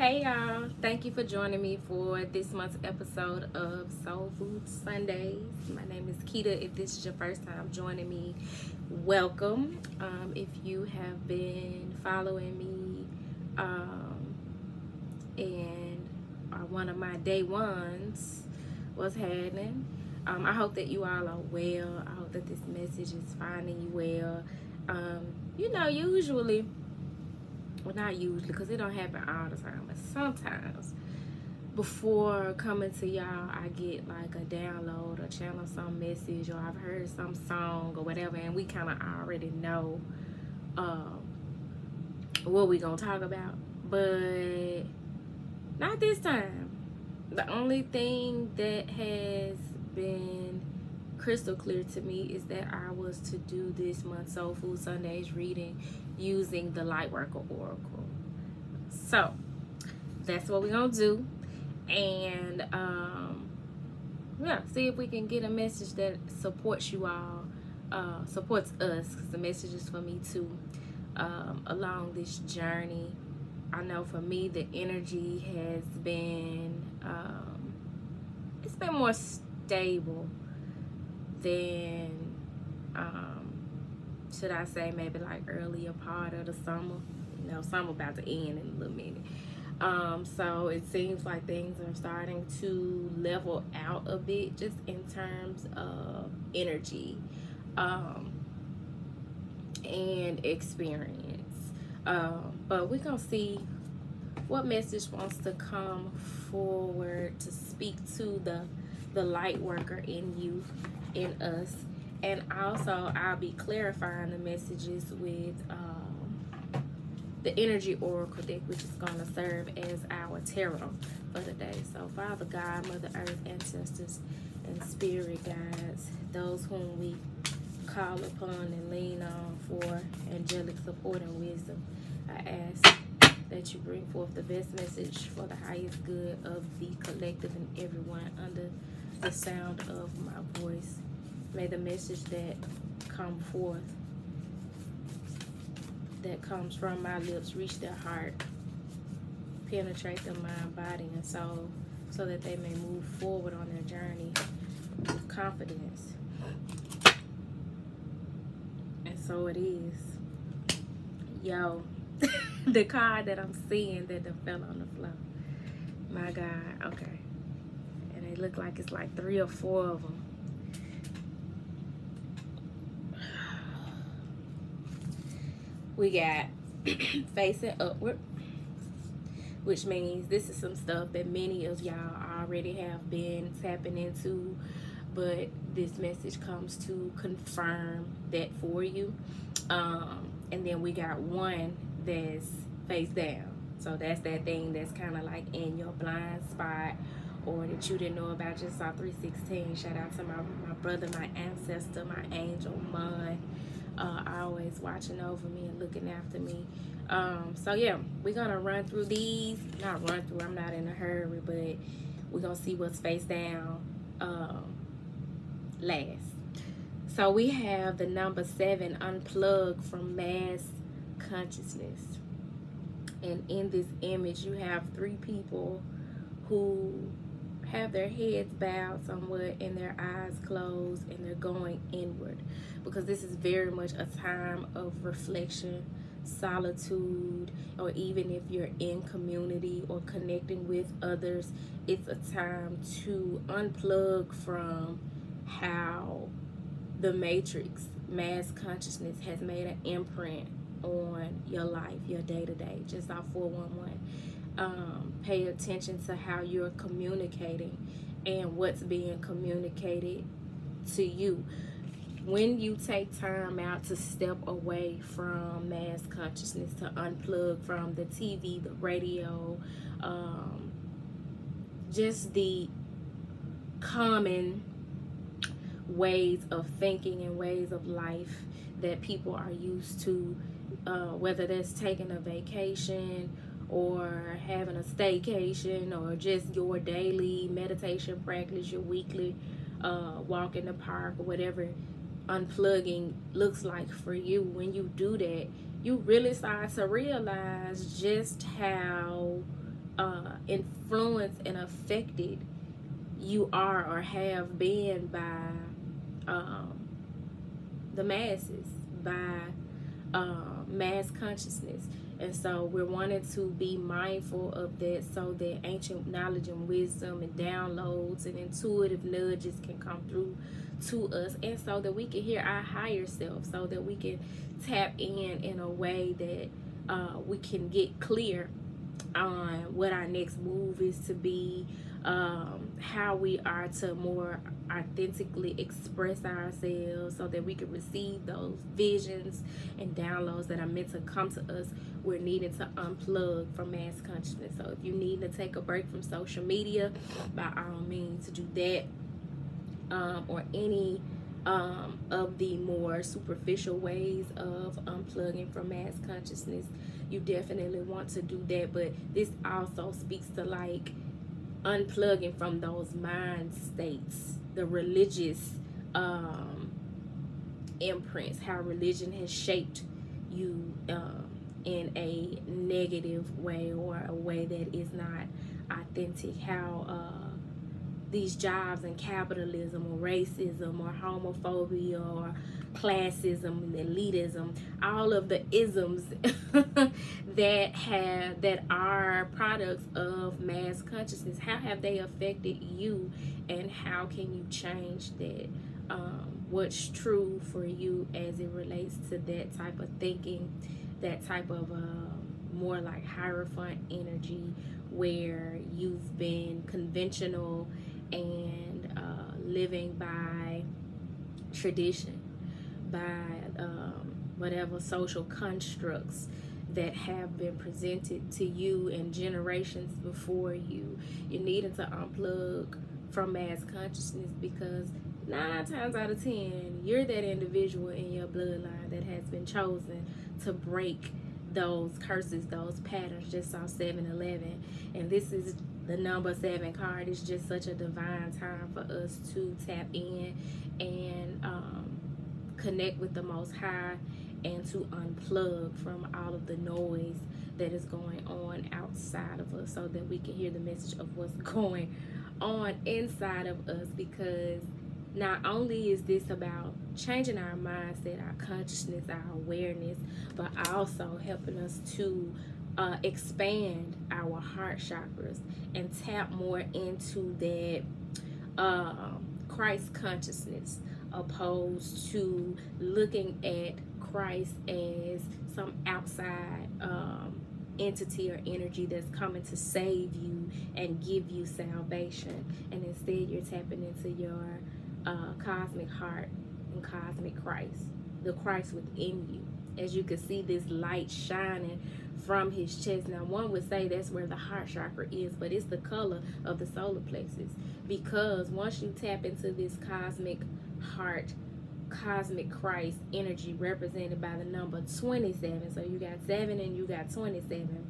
Hey y'all, thank you for joining me for this month's episode of Soul Food Sundays. My name is Keita. If this is your first time joining me, welcome. If you have been following me and are one of my day ones, what's happening? I hope that you all are well. I hope that this message is finding you well. Usually, well, not usually, because it don't happen all the time, but sometimes before coming to y'all, I get like a download or channel some message, or I've heard some song or whatever, and we kind of already know what we gonna talk about. But not this time. The only thing that has been crystal clear to me is that I was to do this month's Soul Food Sundays reading using the Lightworker Oracle. So that's what we're gonna do, and see if we can get a message that supports you all, supports us, because the message is for me too, along this journey. I know for me the energy has been it's been more stable than should I say maybe like earlier part of the summer. Summer about to end in a little minute. So it seems like things are starting to level out a bit, just in terms of energy and experience. But we're gonna see what message wants to come forward to speak to the light worker in you, in us. And also I'll be clarifying the messages with the energy oracle deck, which is going to serve as our tarot for the day. So Father God, Mother Earth, ancestors, and spirit guides, those whom we call upon and lean on for angelic support and wisdom, I ask that you bring forth the best message for the highest good of the collective and everyone under the sound of my voice. May the message that come forth, that comes from my lips, reach their heart, penetrate their mind, body, and soul, so that they may move forward on their journey with confidence. And so it is. Yo, the card that I'm seeing that fell on the floor. My God, okay. And they look like it's like 3 or 4 of them. We got facing upward, which means this is some stuff that many of y'all already have been tapping into, but this message comes to confirm that for you. And then we got one that's face down. So that's that thing that's kind of like in your blind spot, or that you didn't know about. Just saw 316. Shout out to my brother, my ancestor, my angel, Mon. Always watching over me and looking after me. So yeah, we're gonna run through these. Not run through, I'm not in a hurry, but we're gonna see what's face down last. So we have the number 7, unplug from mass consciousness. And in this image you have 3 people who have their heads bowed somewhat and their eyes closed, and they're going inward, because this is very much a time of reflection, solitude, or even if you're in community or connecting with others, it's a time to unplug from how the matrix, mass consciousness, has made an imprint on your life, your day-to-day. Just off 411. Pay attention to how you're communicating and what's being communicated to you. When you take time out to step away from mass consciousness, to unplug from the TV, the radio, just the common ways of thinking and ways of life that people are used to, whether that's taking a vacation or having a staycation, or just your daily meditation practice, your weekly walk in the park, or whatever unplugging looks like for you. When you do that, you really start to realize just how influenced and affected you are or have been by the masses, by mass consciousness. And so we're wanting to be mindful of that, so that ancient knowledge and wisdom and downloads and intuitive nudges can come through to us, and so that we can hear our higher self, so that we can tap in a way that we can get clear on what our next move is to be, how we are to more authentically express ourselves, so that we can receive those visions and downloads that are meant to come to us. We're needing to unplug from mass consciousness. So if you need to take a break from social media, by all means do that, or any of the more superficial ways of unplugging from mass consciousness, you definitely want to do that. But this also speaks to like unplugging from those mind states, the religious imprints, how religion has shaped you in a negative way, or a way that is not authentic, how these jobs and capitalism or racism or homophobia or classism and elitism, all of the isms that are products of mass consciousness, how have they affected you, and how can you change that? What's true for you as it relates to that type of thinking, that type of more like Hierophant energy, where you've been conventional and living by tradition, by whatever social constructs that have been presented to you in generations before you. You're needing to unplug from mass consciousness, because 9 times out of 10 you're that individual in your bloodline that has been chosen to break those curses, those patterns. Just saw 7-11, and this is the number 7 card. Is just such a divine time for us to tap in and connect with the Most High, and to unplug from all of the noise that is going on outside of us, so that we can hear the message of what's going on inside of us. Because not only is this about changing our mindset, our consciousness, our awareness, but also helping us to expand our heart chakras and tap more into that Christ consciousness, opposed to looking at Christ as some outside entity or energy that's coming to save you and give you salvation. And instead you're tapping into your cosmic heart and cosmic Christ, the Christ within you. As you can see this light shining from his chest. Now one would say that's where the heart chakra is, but it's the color of the solar plexus, because once you tap into this cosmic heart, cosmic Christ energy, represented by the number 27, so you got 7 and you got 27,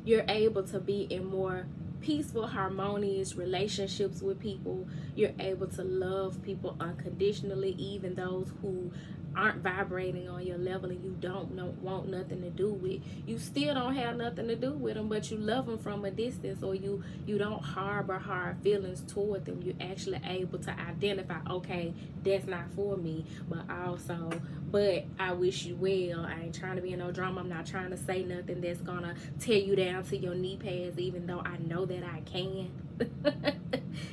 you're able to be in more peaceful, harmonious relationships with people. You're able to love people unconditionally, even those who aren't vibrating on your level and you don't want nothing to do with. You still don't have nothing to do with them, but you love them from a distance, or you don't harbor hard feelings toward them. You're actually able to identify, okay, that's not for me, but I wish you well. I ain't trying to be in no drama. I'm not trying to say nothing that's gonna tear you down to your knee pads, even though I know that I can.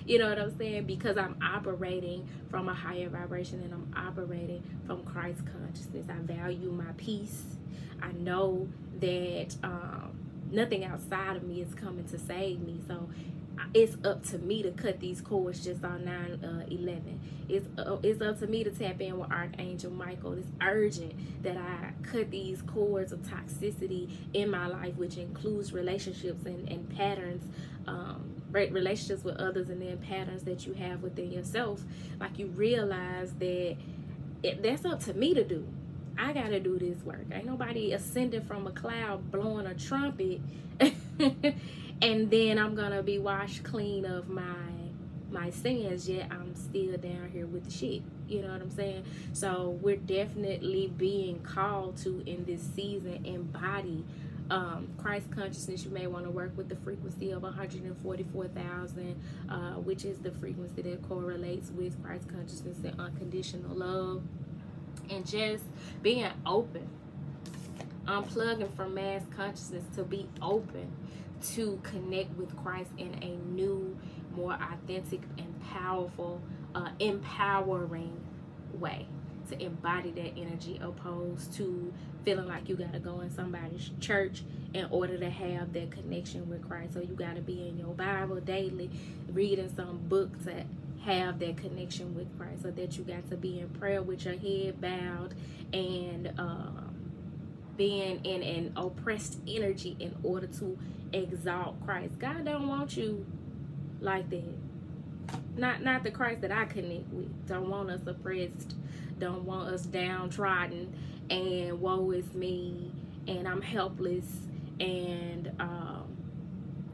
You know what I'm saying? Because I'm operating from a higher vibration, and I'm operating from Christ consciousness. I value my peace. I know that nothing outside of me is coming to save me. So it's up to me to cut these cords. Just on 9/11. It's up to me to tap in with Archangel Michael. It's urgent that I cut these cords of toxicity in my life, which includes relationships and patterns, relationships with others, and then patterns that you have within yourself. Like, you realize that that's up to me to do. I gotta do this work. Ain't nobody ascending from a cloud blowing a trumpet and then I'm gonna be washed clean of my sins, yet I'm still down here with the shit. You know what I'm saying? So we're definitely being called to, in this season, embody Christ consciousness, you may want to work with the frequency of 144,000, which is the frequency that correlates with Christ consciousness and unconditional love. And just being open, unplugging from mass consciousness to be open to connect with Christ in a new, more authentic and powerful, empowering way, to embody that energy, opposed to feeling like you got to go in somebody's church in order to have that connection with Christ. So you got to be in your Bible daily, reading some book to have that connection with Christ, so that you got to be in prayer with your head bowed and being in an oppressed energy in order to exalt Christ. God don't want you like that. Not the Christ that I connect with. Don't want us oppressed. Don't want us downtrodden and woe is me and I'm helpless, and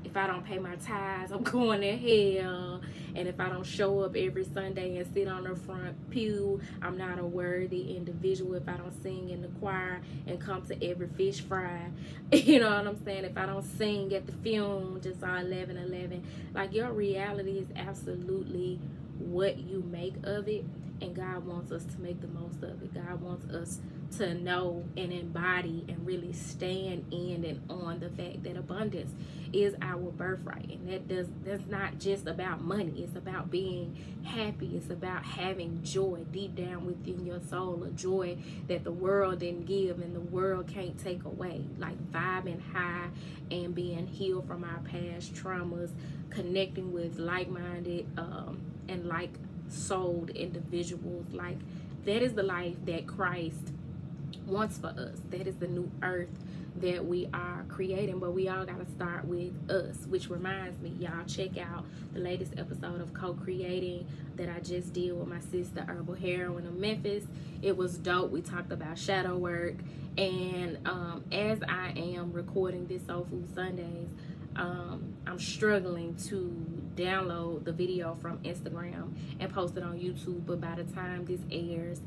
if I don't pay my tithes, I'm going to hell. And if I don't show up every Sunday and sit on the front pew, I'm not a worthy individual. If I don't sing in the choir and come to every fish fry, you know what I'm saying? If I don't sing at the funeral, just saw 11:11. Like, your reality is absolutely what you make of it. And God wants us to make the most of it. God wants us to know and embody and really stand in and on the fact that abundance is our birthright. And that's not just about money. It's about being happy. It's about having joy deep down within your soul, a joy that the world didn't give and the world can't take away. Like vibing high and being healed from our past traumas, connecting with like-minded and like-souled individuals. Like, that is the life that Christ wants for us. That is the new earth that we are creating, but we all got to start with us. Which reminds me, y'all, check out the latest episode of Co-Creating that I just did with my sister Herbal Heroine of Memphis. It was dope. We talked about shadow work, and as I am recording this Soul Food Sundays, I'm struggling to download the video from Instagram and post it on YouTube, but by the time this airs,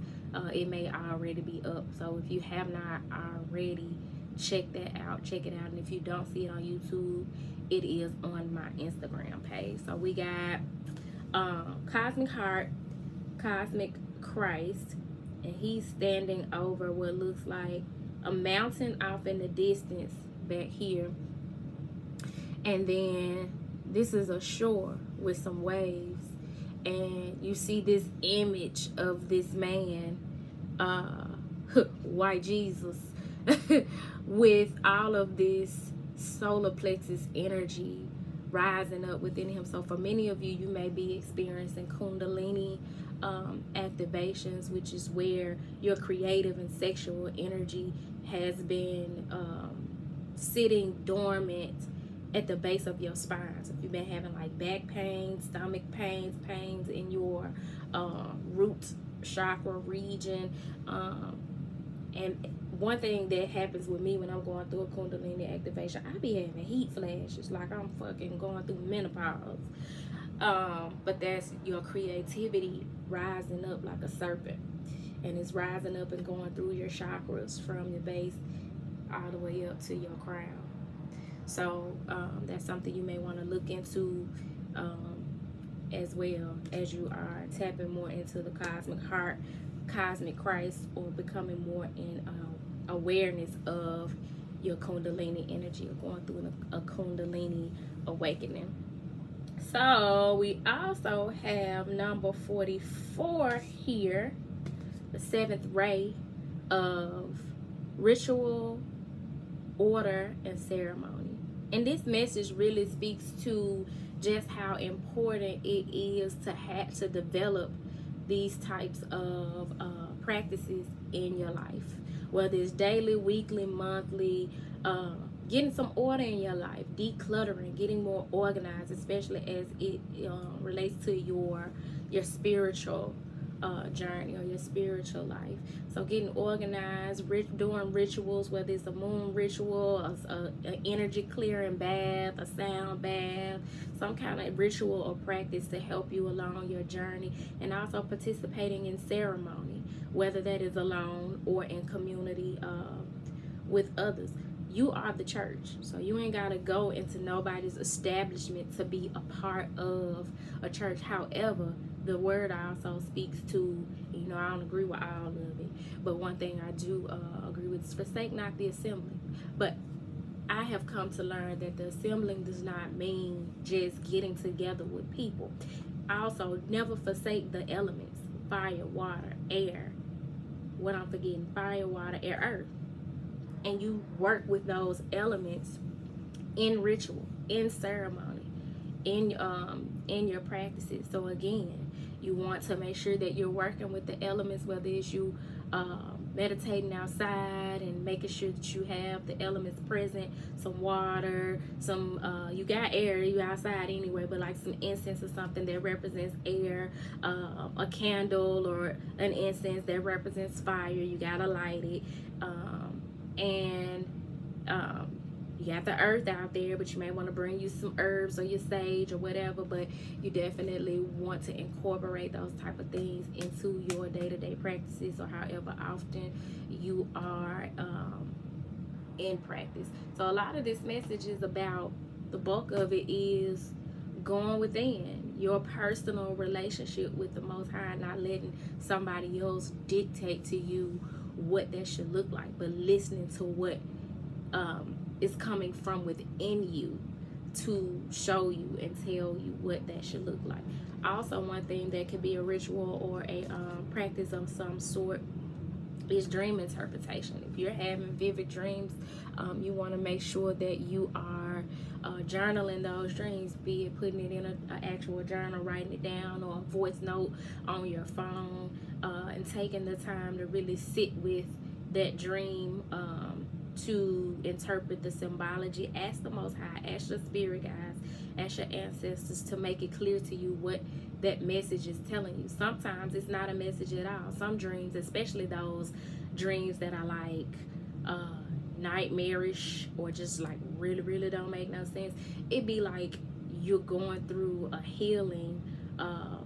it may already be up. So if you have not already, check that out, check it out. And if you don't see it on YouTube, it is on my Instagram page. So we got Cosmic Heart, Cosmic Christ, and he's standing over what looks like a mountain off in the distance back here. And then this is a shore with some waves, and you see this image of this man, white Jesus, with all of this solar plexus energy rising up within him. So for many of you, you may be experiencing Kundalini activations, which is where your creative and sexual energy has been sitting dormant at the base of your spine. So if you've been having like back pain, stomach pains, pains in your root chakra region, and one thing that happens with me when I'm going through a Kundalini activation, I be having heat flashes like I'm fucking going through menopause. But that's your creativity rising up like a serpent, and it's rising up and going through your chakras from your base all the way up to your crown. So that's something you may want to look into as well, as you are tapping more into the cosmic heart, cosmic Christ, or becoming more in awareness of your Kundalini energy, or going through a Kundalini awakening. So we also have number 44 here, the 7th ray of ritual, order, and ceremony. And this message really speaks to just how important it is to have to develop these types of practices in your life, whether it's daily, weekly, monthly, getting some order in your life, decluttering, getting more organized, especially as it relates to your spiritual journey or your spiritual life. So getting organized, doing rituals, whether it's a moon ritual, an energy clearing bath, a sound bath, some kind of ritual or practice to help you along your journey, and also participating in ceremony, whether that is alone or in community with others. you are the church. So you ain't got to go into nobody's establishment to be a part of a church. However, the word also speaks to, you know, I don't agree with all of it, but one thing I do agree with is forsake not the assembly. But I have come to learn that the assembling does not mean just getting together with people. Also, never forsake the elements: fire, water, air. What I'm forgetting: fire, water, air, earth. And you work with those elements in ritual, in ceremony, in your practices. So again, you want to make sure that you're working with the elements, whether it's you meditating outside and making sure that you have the elements present, some water, some you got air, you outside anyway, but like some incense or something that represents air, a candle or an incense that represents fire, you gotta light it. And you got the earth out there, but you may want to bring you some herbs or your sage or whatever, but you definitely want to incorporate those type of things into your day-to-day practices, or however often you are in practice. So a lot of this message is about, the bulk of it is going within your personal relationship with the Most High, not letting somebody else dictate to you what that should look like, but listening to what is coming from within you to show you and tell you what that should look like. Also, one thing that could be a ritual or a practice of some sort is dream interpretation. If you're having vivid dreams, you want to make sure that you are journaling those dreams, be it putting it in an actual journal, writing it down, or a voice note on your phone, and taking the time to really sit with that dream to interpret the symbology. Ask the Most High, ask your spirit guides, ask your ancestors to make it clear to you what that message is telling you. Sometimes it's not a message at all. Some dreams, especially those dreams that are like nightmarish or just like really don't make no sense, it'd be like you're going through a healing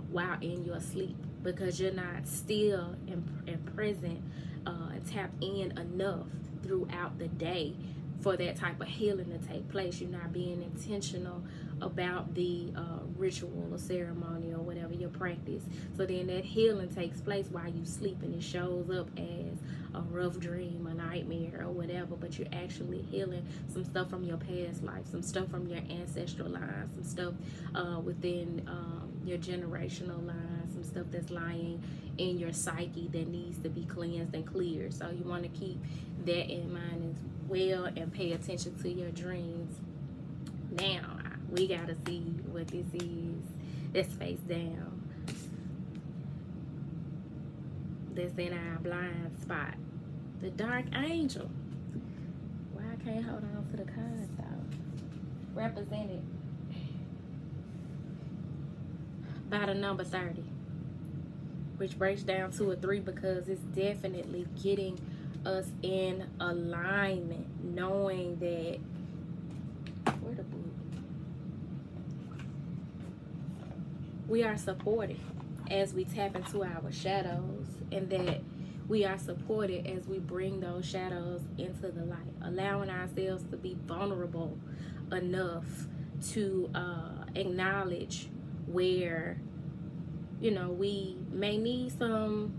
while in your sleep, because you're not still and present and tapped in enough throughout the day for that type of healing to take place. You're not being intentional about the ritual or ceremony or whatever your practice. So then that healing takes place while you sleep, and it shows up as a rough dream, a nightmare, or whatever, but you're actually healing some stuff from your past life, some stuff from your ancestral line, some stuff within your generational line, some stuff that's lying in your psyche that needs to be cleansed and cleared. So you want to keep that in mind as well and pay attention to your dreams. Now we gotta see what this is. That's face down. That's in our blind spot. The dark angel. Why I can't hold on to the cards though? Represented by the number 30, which breaks down to a 3 because it's definitely getting us in alignment, knowing that where the book, we are supported as we tap into our shadows, and that we are supported as we bring those shadows into the light, allowing ourselves to be vulnerable enough to acknowledge where, you know, we may need some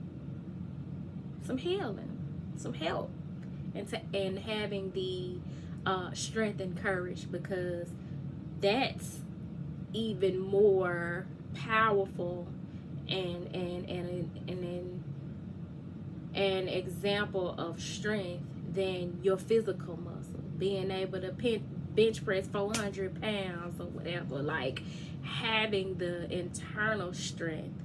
healing, some help, and having the strength and courage, because that's even more powerful and an example of strength than your physical muscle, being able to bench press 400 pounds or whatever. Like, having the internal strength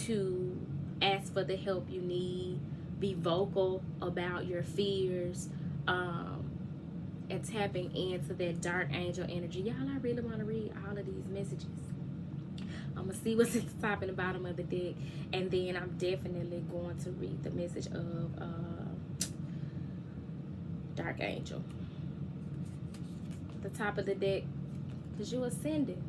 to ask for the help you need, be vocal about your fears, and tapping into that dark angel energy. Y'all, I really want to read all of these messages. I'm gonna see what's at the top and the bottom of the deck, and then I'm definitely going to read the message of dark angel. The top of the deck, because you ascended.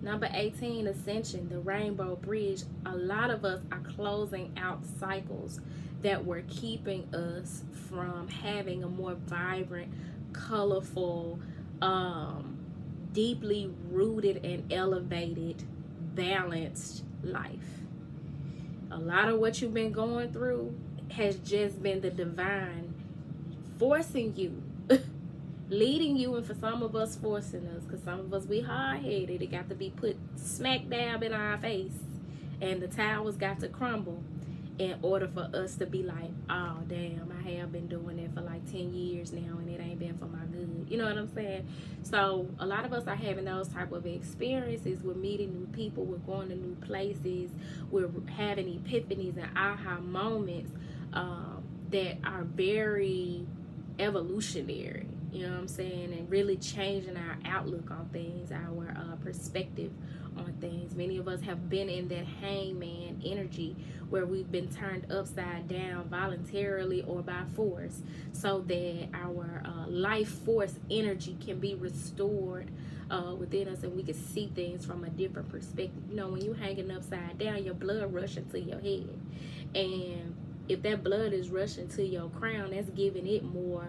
Number 18, Ascension, the rainbow bridge. A lot of us are closing out cycles that were keeping us from having a more vibrant, colorful, deeply rooted and elevated, balanced life. A lot of what you've been going through has just been the divine forcing you, leading you, and for some of us forcing us, because some of us, we hard-headed. It got to be put smack dab in our face, and the towers got to crumble in order for us to be like, oh damn, I have been doing it for like 10 years now and it ain't been for my good. You know what I'm saying? So a lot of us are having those type of experiences. We're meeting new people, we're going to new places, we're having epiphanies and aha moments that are very evolutionary, you know what I'm saying, and really changing our outlook on things, our perspective on things. Many of us have been in that hangman energy where we've been turned upside down voluntarily or by force, so that our life force energy can be restored within us, and we can see things from a different perspective. You know, when you're hanging upside down, your blood rushing to your head, and if that blood is rushing to your crown, that's giving it more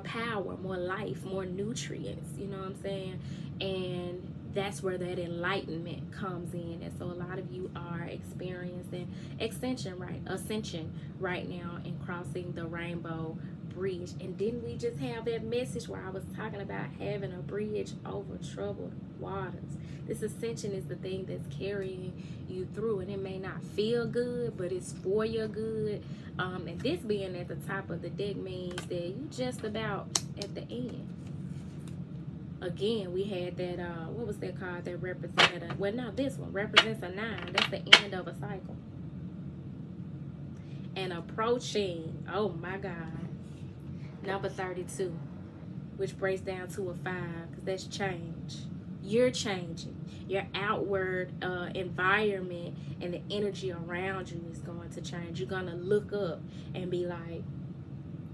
power, more life, more nutrients, you know what I'm saying? And that's where that enlightenment comes in. And so a lot of you are experiencing ascension right now, and crossing the rainbow bridge. And didn't we just have that message where I was talking about having a bridge over troubled waters? This ascension is the thing that's carrying you through, and it may not feel good, but it's for your good. And this being at the top of the deck means that you just about at the end. Again, we had that, what was that card that represented, well, no, this one represents a 9. That's the end of a cycle. And approaching, oh my God, number 32, which breaks down to a 5, because that's change. You're changing. Your outward environment and the energy around you is going to change. You're going to look up and be like,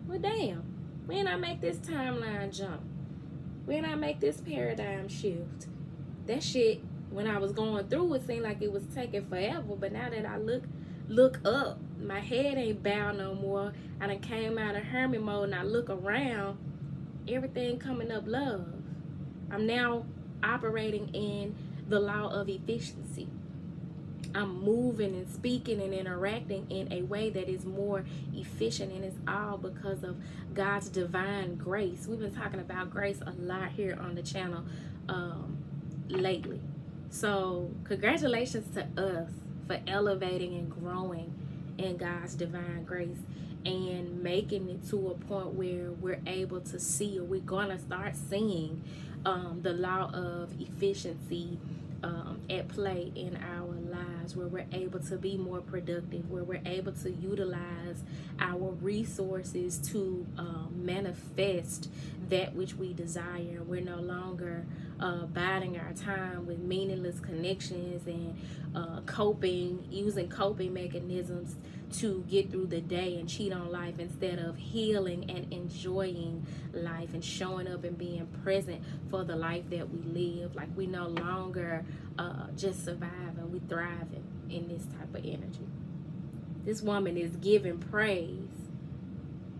well, damn, when I make this timeline jump? When I make this paradigm shift? That shit, when I was going through, it seemed like it was taking forever. But now that I look up, my head ain't bowed no more. I done came out of hermit mode and I look around, everything coming up love. I'm now operating in the law of efficiency. I'm moving and speaking and interacting in a way that is more efficient, and it's all because of God's divine grace. We've been talking about grace a lot here on the channel lately. So congratulations to us for elevating and growing in God's divine grace and making it to a point where we're able to see, or we're gonna start seeing the law of efficiency at play in our lives, where we're able to be more productive, where we're able to utilize our resources to manifest that which we desire. We're no longer biding our time with meaningless connections and using coping mechanisms to get through the day and cheat on life, instead of healing and enjoying life and showing up and being present for the life that we live. Like, we no longer just surviving, we thriving in this type of energy. This woman is giving praise,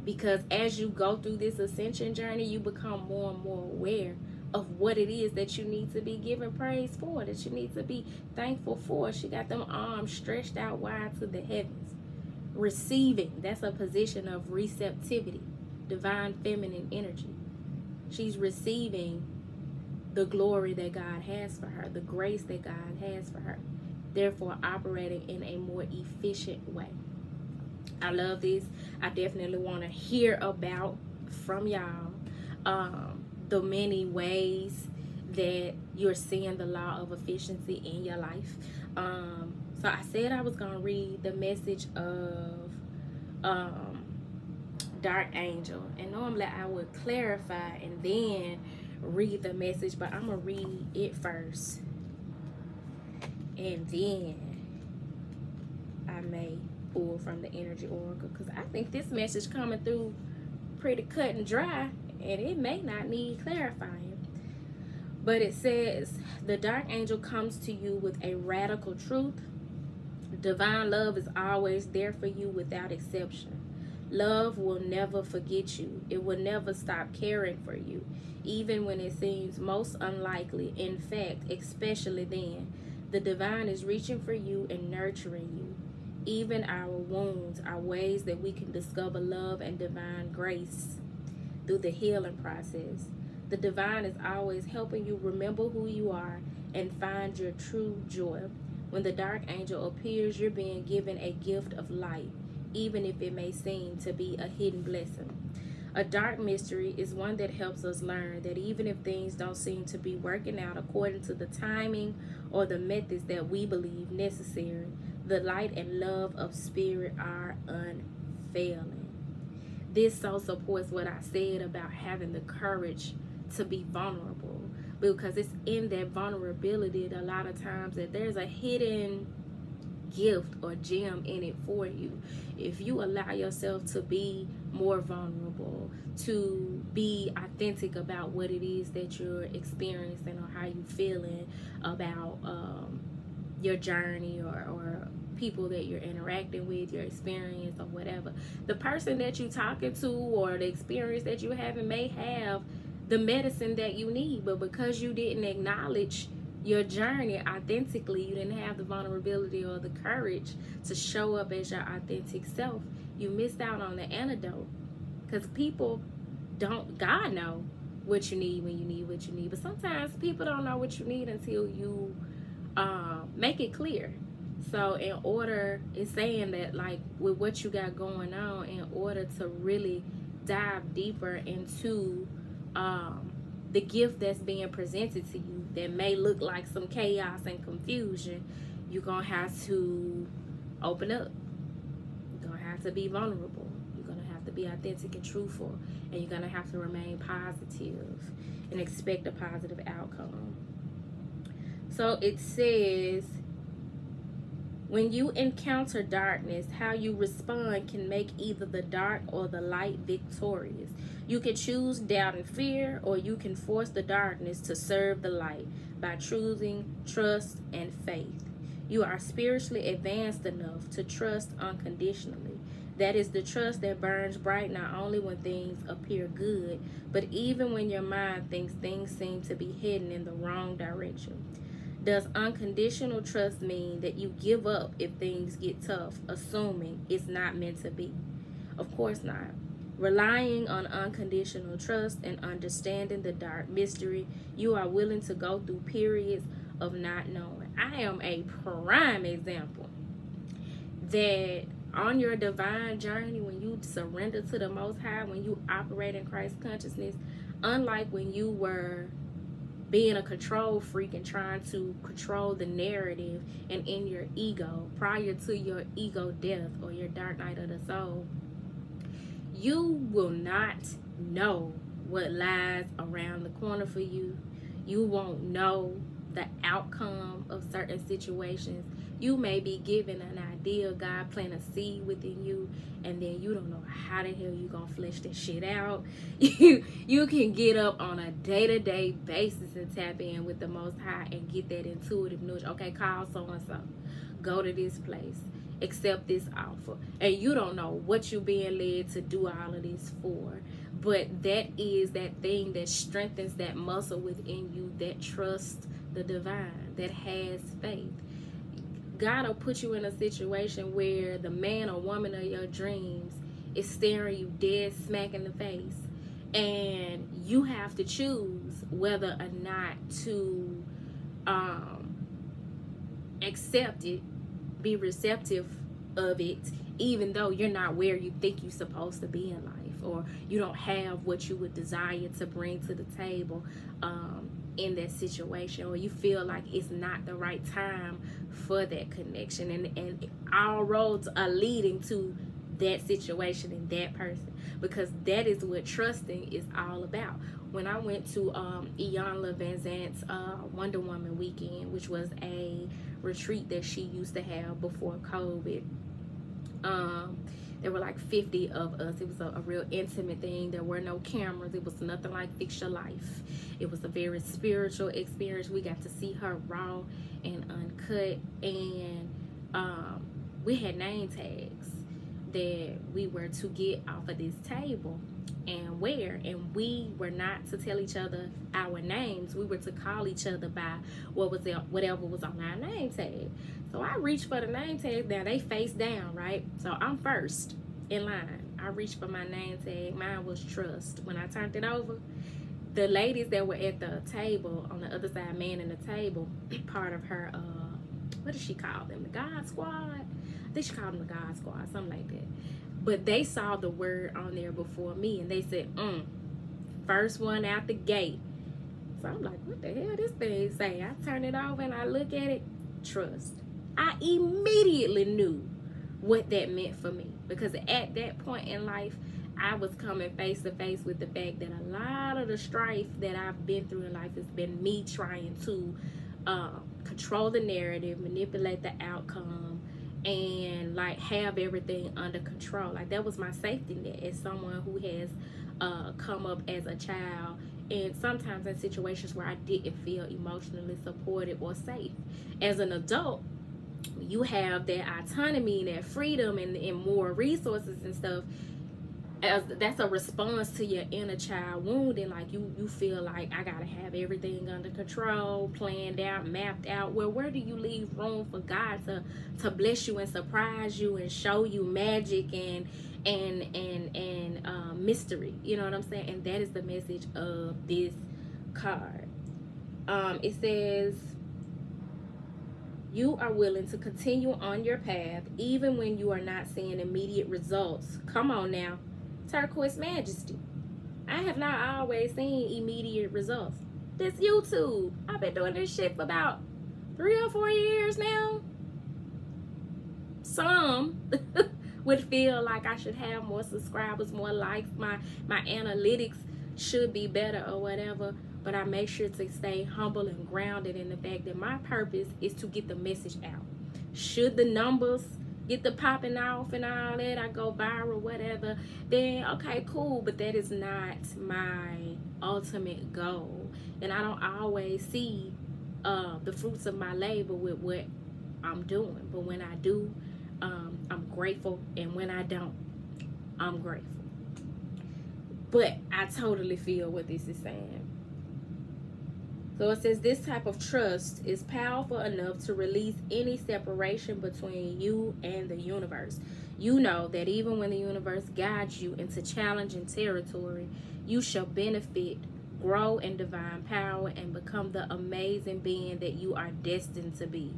because as you go through this ascension journey, you become more and more aware of what it is that you need to be giving praise for, that you need to be thankful for. She got them arms stretched out wide to the heavens. Receiving, that's a position of receptivity, divine feminine energy. She's receiving the glory that God has for her, the grace that God has for her, therefore operating in a more efficient way. I love this. I definitely want to hear about from y'all the many ways that you're seeing the law of efficiency in your life. So I said I was going to read the message of Dark Angel. And normally I would clarify and then read the message, but I'm going to read it first. And then I may pull from the energy oracle, because I think this message coming through pretty cut and dry, and it may not need clarifying. But it says, the Dark Angel comes to you with a radical truth. Divine love is always there for you without exception. Love will never forget you. It will never stop caring for you, even when it seems most unlikely. In fact, especially then, the divine is reaching for you and nurturing you. Even our wounds are ways that we can discover love and divine grace through the healing process. The divine is always helping you remember who you are and find your true joy. When the dark angel appears, you're being given a gift of light, even if it may seem to be a hidden blessing. A dark mystery is one that helps us learn that even if things don't seem to be working out according to the timing or the methods that we believe necessary, the light and love of spirit are unfailing. This so supports what I said about having the courage to be vulnerable, because it's in that vulnerability that a lot of times that there's a hidden gift or gem in it for you. If you allow yourself to be more vulnerable, to be authentic about what it is that you're experiencing or how you feeling about your journey or people that you're interacting with, your experience or whatever, the person that you're talking to or the experience that you're having may have the medicine that you need, but because you didn't acknowledge your journey authentically, you didn't have the vulnerability or the courage to show up as your authentic self, you missed out on the antidote. Because people don't, God know what you need when you need what you need, but sometimes people don't know what you need until you make it clear. So in order, it's saying that like with what you got going on, in order to really dive deeper into the gift that's being presented to you that may look like some chaos and confusion, you're gonna have to open up. You're gonna have to be vulnerable. You're gonna have to be authentic and truthful, and you're gonna have to remain positive and expect a positive outcome. So it says, when you encounter darkness, how you respond can make either the dark or the light victorious. You can choose doubt and fear, or you can force the darkness to serve the light by choosing trust and faith. You are spiritually advanced enough to trust unconditionally. That is the trust that burns bright not only when things appear good, but even when your mind thinks things seem to be heading in the wrong direction. Does unconditional trust mean that you give up if things get tough, assuming it's not meant to be? Of course not. Relying on unconditional trust and understanding the dark mystery, you are willing to go through periods of not knowing. I am a prime example that on your divine journey, when you surrender to the Most High, when you operate in Christ consciousness, unlike when you were being a control freak and trying to control the narrative and in your ego prior to your ego death or your dark night of the soul, you will not know what lies around the corner for you. You won't know the outcome of certain situations. You may be given an idea, God planted a seed within you, and then you don't know how the hell you gonna flesh this shit out. You can get up on a day-to-day basis and tap in with the Most High and get that intuitive knowledge. Okay, call so-and-so. Go to this place. Accept this offer. And you don't know what you're being led to do all of this for. But that is that thing that strengthens that muscle within you that trusts the divine, that has faith. God will put you in a situation where the man or woman of your dreams is staring you dead smack in the face, and you have to choose whether or not to accept it, be receptive of it, even though you're not where you think you're supposed to be in life, or you don't have what you would desire to bring to the table in that situation, or you feel like it's not the right time for that connection, and all roads are leading to that situation and that person, because that is what trusting is all about. When I went to Iyanla Vanzant's Wonder Woman weekend, which was a retreat that she used to have before COVID, there were like 50 of us. It was a real intimate thing. There were no cameras. It was nothing like Fix Your Life. It was a very spiritual experience. We got to see her raw and uncut, and we had name tags. that we were to get off of this table and where, and we were not to tell each other our names. We were to call each other by whatever was on our name tag. So I reached for the name tag. Now they face down, right? So I'm first in line. I reached for my name tag. Mine was Trust. When I turned it over, the ladies that were at the table on the other side, man in the table, part of her what does she call them? The God Squad? I think she called them the God Squad, something like that. But they saw the word on there before me, and they said, first one out the gate. So I'm like, what the hell this thing say? I turn it over and I look at it, Trust. I immediately knew what that meant for me, because at that point in life, I was coming face to face with the fact that a lot of the strife that I've been through in life has been me trying to control the narrative, manipulate the outcome, and like have everything under control. Like that was my safety net as someone who has come up as a child, and sometimes in situations where I didn't feel emotionally supported or safe. As an adult, you have that autonomy and that freedom and more resources and stuff. That's a response to your inner child wound, and like you feel like I gotta have everything under control, planned out, mapped out. Well, where do you leave room for God to bless you and surprise you and show you magic and mystery? You know what I'm saying? And that is the message of this card. It says, you are willing to continue on your path even when you are not seeing immediate results. Come on now. Turquoise Majesty. I have not always seen immediate results. This YouTube, I've been doing this shit for about 3 or 4 years now. Some would feel like I should have more subscribers, more likes, my analytics should be better or whatever, but I make sure to stay humble and grounded in the fact that my purpose is to get the message out. Should the numbers get the popping off and all that, I go viral, whatever, then okay, cool, but that is not my ultimate goal. And I don't always see the fruits of my labor with what I'm doing, but when I do, I'm grateful, and when I don't, I'm grateful. But I totally feel what this is saying. So it says, this type of trust is powerful enough to release any separation between you and the universe. You know that even when the universe guides you into challenging territory, you shall benefit, grow in divine power, and become the amazing being that you are destined to be.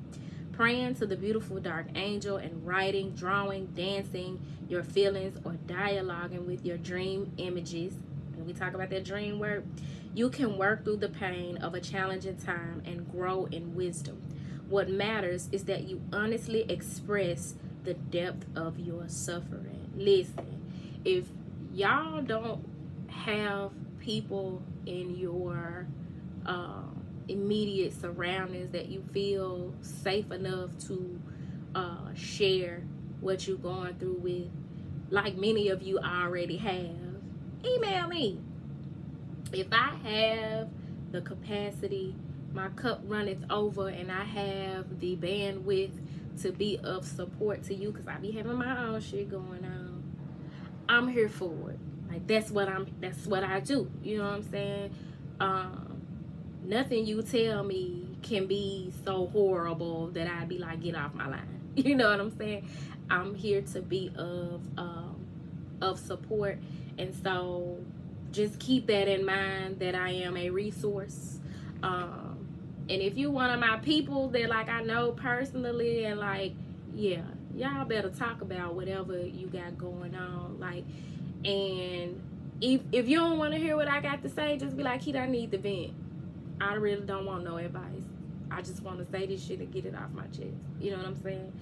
Praying to the beautiful dark angel and writing, drawing, dancing your feelings, or dialoguing with your dream images. When we talk about that dream work, you can work through the pain of a challenging time and grow in wisdom. What matters is that you honestly express the depth of your suffering. Listen, if y'all don't have people in your immediate surroundings that you feel safe enough to share what you're going through with, like many of you already have, email me. If I have the capacity, my cup runneth over, and I have the bandwidth to be of support to you, because I be having my own shit going on, I'm here for it. Like that's what I do. You know what I'm saying? Nothing you tell me can be so horrible that I'd be like, get off my line. You know what I'm saying? I'm here to be of support, and so just keep that in mind, that I am a resource. And if you one of my people that like I know personally, and like, yeah, y'all better talk about whatever you got going on. Like, and if you don't want to hear what I got to say, just be like, Keita, I need the vent. I really don't want no advice. I just want to say this shit and get it off my chest. You know what I'm saying?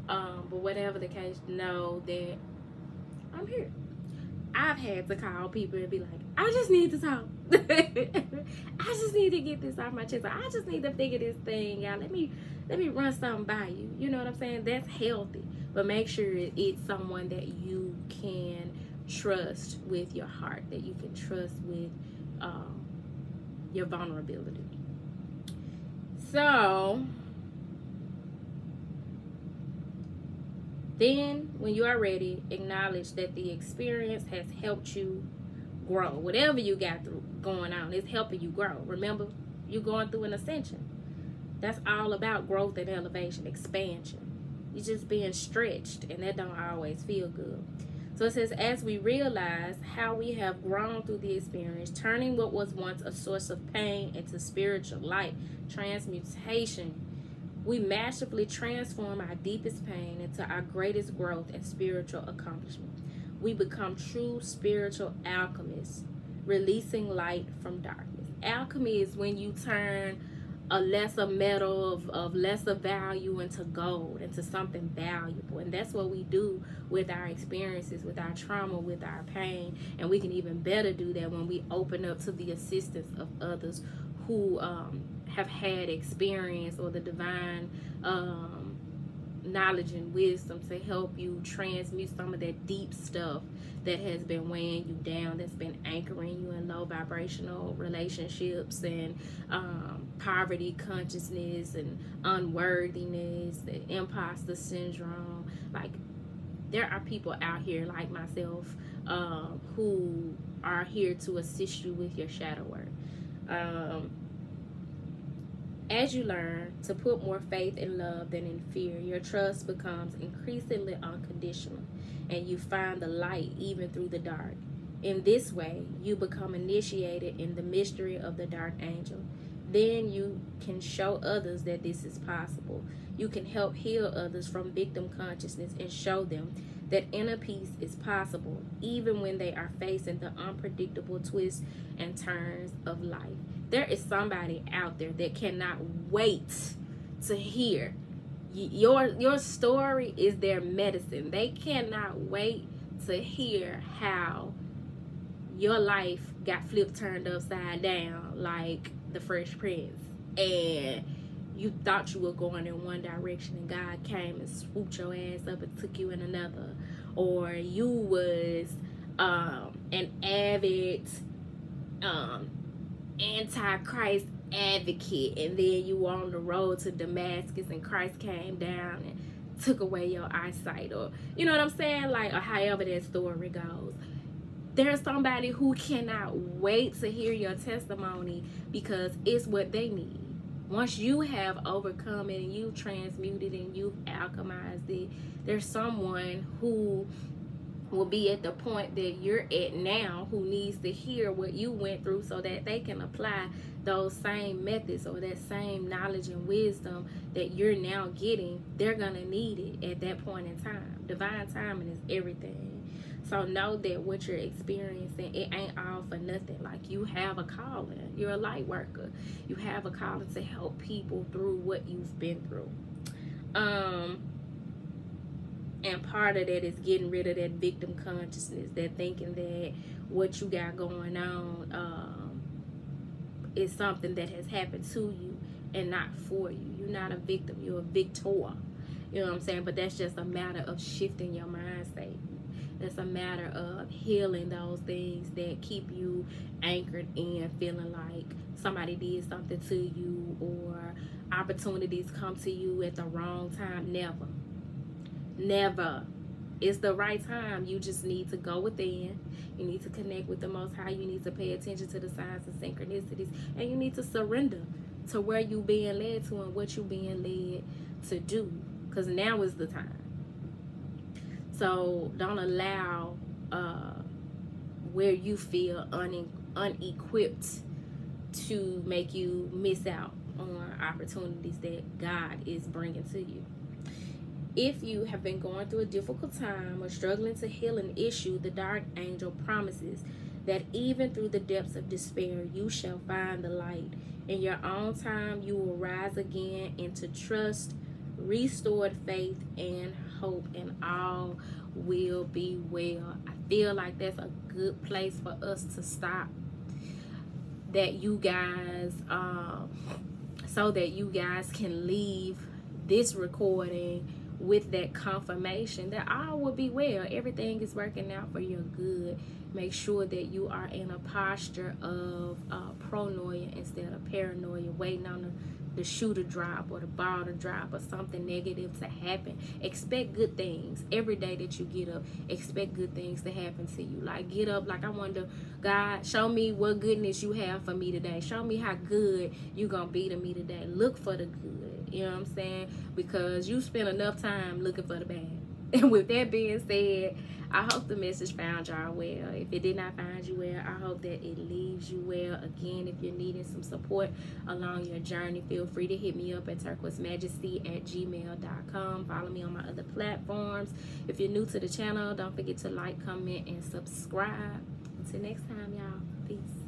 But whatever the case, know that I'm here. I've had to call people and be like, I just need to talk. I just need to get this off my chest. I just need to figure this thing out. Let me run something by you. You know what I'm saying? That's healthy. But make sure it's someone that you can trust with your heart, that you can trust with your vulnerability. So Then, when you are ready, acknowledge that the experience has helped you grow. Whatever you got through going on, it's helping you grow. Remember, you're going through an ascension. That's all about growth and elevation, expansion. You're just being stretched, and that don't always feel good. So it says, as we realize how we have grown through the experience, turning what was once a source of pain into spiritual light, transmutation, we masterfully transform our deepest pain into our greatest growth and spiritual accomplishment. We become true spiritual alchemists, releasing light from darkness. Alchemy is when you turn a lesser metal of lesser value into gold, into something valuable. And that's what we do with our experiences, with our trauma, with our pain. And we can even better do that when we open up to the assistance of others who have had experience, or the divine knowledge and wisdom to help you transmute some of that deep stuff that has been weighing you down, that's been anchoring you in low vibrational relationships, and poverty consciousness, and unworthiness, the imposter syndrome. Like, there are people out here like myself who are here to assist you with your shadow work. As you learn to put more faith in love than in fear, your trust becomes increasingly unconditional, and you find the light even through the dark. In this way, you become initiated in the mystery of the dark angel. Then you can show others that this is possible. You can help heal others from victim consciousness and show them that inner peace is possible even when they are facing the unpredictable twists and turns of life. There is somebody out there that cannot wait to hear your story is their medicine. They cannot wait to hear how your life got flipped, turned upside down like the Fresh Prince, and you thought you were going in one direction and God came and swooped your ass up and took you in another. Or you was an avid anti-Christ advocate, and then you were on the road to Damascus and Christ came down and took away your eyesight, or you know what I'm saying, like, or however that story goes. There's somebody who cannot wait to hear your testimony because it's what they need. Once you have overcome it and you've transmuted and you've alchemized it, there's someone who will be at the point that you're at now who needs to hear what you went through so that they can apply those same methods or that same knowledge and wisdom that you're now getting. They're gonna need it at that point in time. Divine timing is everything. So know that what you're experiencing, it ain't all for nothing. Like, you have a calling. You're a light worker. You have a calling to help people through what you've been through. And part of that is getting rid of that victim consciousness, that thinking that what you got going on is something that has happened to you and not for you. You're not a victim. You're a victor. You know what I'm saying? But that's just a matter of shifting your mindset. It's a matter of healing those things that keep you anchored in feeling like somebody did something to you, or opportunities come to you at the wrong time. Never. It's the right time. You just need to go within. You need to connect with the Most High. You need to pay attention to the signs and synchronicities. And you need to surrender to where you being led to and what you being led to do. Because now is the time. So don't allow where you feel unequipped to make you miss out on opportunities that God is bringing to you. If you have been going through a difficult time or struggling to heal an issue, the dark angel promises that even through the depths of despair, you shall find the light. In your own time, you will rise again into trust, restored faith, and hope, and all will be well. I feel like that's a good place for us to stop. That you guys, so that you guys can leave this recording with that confirmation that all will be well. Everything is working out for your good. Make sure that you are in a posture of pronoia instead of paranoia, waiting on the the shoe to drop or the ball to drop or something negative to happen. Expect good things every day that you get up. Expect good things to happen to you. Like, get up, like, I wonder, God, show me what goodness you have for me today. Show me how good you gonna be to me today. Look for the good, you know what I'm saying? Because you spend enough time looking for the bad. And with that being said, I hope the message found y'all well. If it did not find you well, I hope that it leaves you well. Again, if you're needing some support along your journey, feel free to hit me up at turquoisemajesty@gmail.com. Follow me on my other platforms. If you're new to the channel, don't forget to like, comment, and subscribe. Until next time, y'all. Peace.